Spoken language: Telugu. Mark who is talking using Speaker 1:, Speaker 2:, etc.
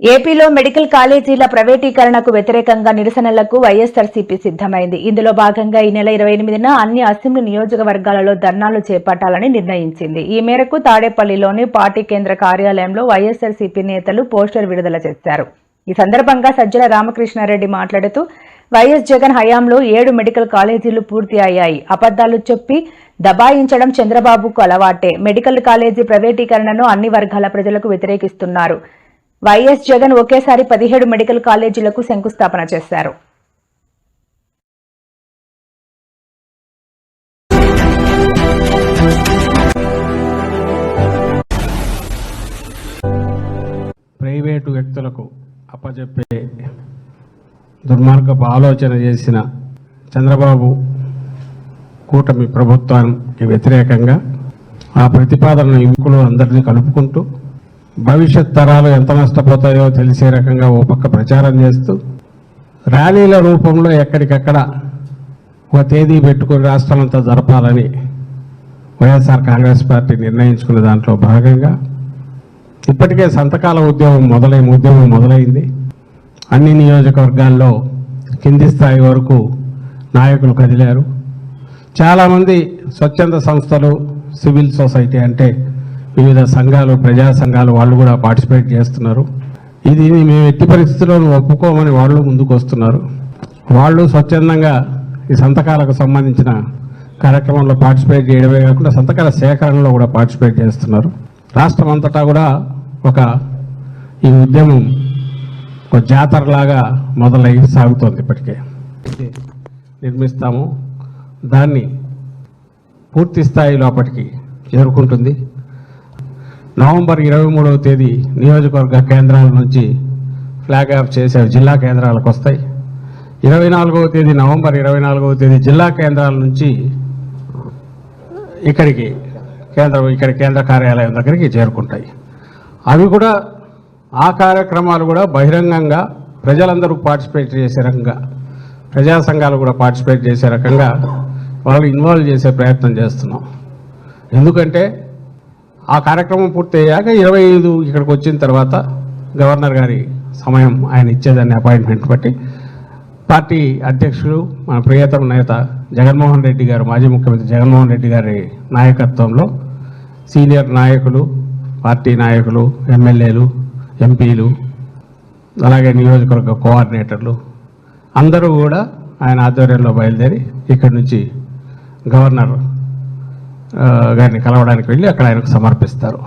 Speaker 1: ఏపీలో మెడికల్ కాలేజీల ప్రైవేటీకరణకు వ్యతిరేకంగా నిరసనలకు వైఎస్సార్సీపీ సిద్దమైంది. ఇందులో భాగంగా ఈ నెల 28న అన్ని అసెంబ్లీ నియోజకవర్గాలలో ధర్నాలు చేపట్టాలని నిర్ణయించింది. ఈ మేరకు తాడేపల్లిలోని పార్టీ కేంద్ర కార్యాలయంలో వైఎస్సార్సీపీ నేతలు పోస్టర్ విడుదల చేశారు. ఈ సందర్భంగా సజ్జల రామకృష్ణారెడ్డి మాట్లాడుతూ వైఎస్ జగన్ హయాంలో 7 మెడికల్ కాలేజీలు పూర్తి అయ్యాయి. అబద్దాలు చెప్పి దబాయించడం చంద్రబాబుకు అలవాటే. మెడికల్ కాలేజీ ప్రైవేటీకరణను అన్ని వర్గాల ప్రజలకు వ్యతిరేకిస్తున్నారు. వైఎస్ జగన్ ఒకేసారి 17 మెడికల్ కాలేజీలకు శంకుస్థాపన చేశారు.
Speaker 2: ప్రైవేటు వ్యక్తులకు అప్పచెప్పే దుర్మార్గపు ఆలోచన చేసిన చంద్రబాబు కూటమి ప్రభుత్వానికి వ్యతిరేకంగా ఆ ప్రతిపాదనను యువకులు అందరినీ కలుపుకుంటూ భవిష్యత్ తరాలు ఎంత నష్టపోతాయో తెలిసే రకంగా ఓ పక్క ప్రచారం చేస్తూ ర్యాలీల రూపంలో ఎక్కడికక్కడ ఒక తేదీ పెట్టుకుని రాష్ట్రమంతా జరపాలని వైఎస్ఆర్ కాంగ్రెస్ పార్టీ నిర్ణయించుకున్న దాంట్లో భాగంగా ఇప్పటికే సంతకాల ఉద్యమం మొదలైంది. అన్ని నియోజకవర్గాల్లో కింది స్థాయి వరకు నాయకులు కదిలారు. చాలామంది స్వచ్ఛంద సంస్థలు, సివిల్ సొసైటీ అంటే వివిధ సంఘాలు, ప్రజా సంఘాలు వాళ్ళు కూడా పార్టిసిపేట్ చేస్తున్నారు. ఇది మేము ఎట్టి పరిస్థితుల్లోనూ ఒప్పుకోమని వాళ్ళు ముందుకు వస్తున్నారు. వాళ్ళు స్వచ్ఛందంగా ఈ సంతకాలకు సంబంధించిన కార్యక్రమంలో పార్టిసిపేట్ చేయడమే కాకుండా సంతకాల సేకరణలో కూడా పార్టిసిపేట్ చేస్తున్నారు. రాష్ట్రం అంతటా కూడా ఈ ఉద్యమం ఒక జాతరలాగా మొదలై సాగుతోంది. ఇప్పటికే నిర్మిస్తాము, దాన్ని పూర్తి స్థాయిలో అప్పటికి చేరుకుంటుంది. నవంబర్ 23వ తేదీ నియోజకవర్గ కేంద్రాల నుంచి ఫ్లాగ్ ఆఫ్ చేసే జిల్లా కేంద్రాలకు వస్తాయి. 24వ తేదీ నవంబర్ 24వ తేదీ జిల్లా కేంద్రాల నుంచి ఇక్కడ కేంద్ర కార్యాలయం దగ్గరికి చేరుకుంటాయి. అవి కూడా ఆ కార్యక్రమాలు కూడా బహిరంగంగా ప్రజలందరూ పార్టిసిపేట్ చేసే రకంగా, ప్రజా సంఘాలు కూడా పార్టిసిపేట్ చేసే రకంగా వాళ్ళు ఇన్వాల్వ్ చేసే ప్రయత్నం చేస్తున్నాం. ఎందుకంటే ఆ కార్యక్రమం పూర్తి అయ్యాక 25 ఇక్కడికి వచ్చిన తర్వాత గవర్నర్ గారి సమయం ఆయన ఇచ్చేదాన్ని అపాయింట్మెంట్ బట్టి పార్టీ అధ్యక్షులు మన ప్రియతమ నేత జగన్మోహన్ రెడ్డి గారు, మాజీ ముఖ్యమంత్రి జగన్మోహన్ రెడ్డి గారి నాయకత్వంలో సీనియర్ నాయకులు, పార్టీ నాయకులు, ఎమ్మెల్యేలు, ఎంపీలు, అలాగే నియోజకవర్గ కోఆర్డినేటర్లు అందరూ కూడా ఆయన ఆధ్వర్యంలో బయలుదేరి ఇక్కడి నుంచి గవర్నర్ గారిని కలవడానికి వెళ్ళి అక్కడ ఆయనకు సమర్పిస్తారు.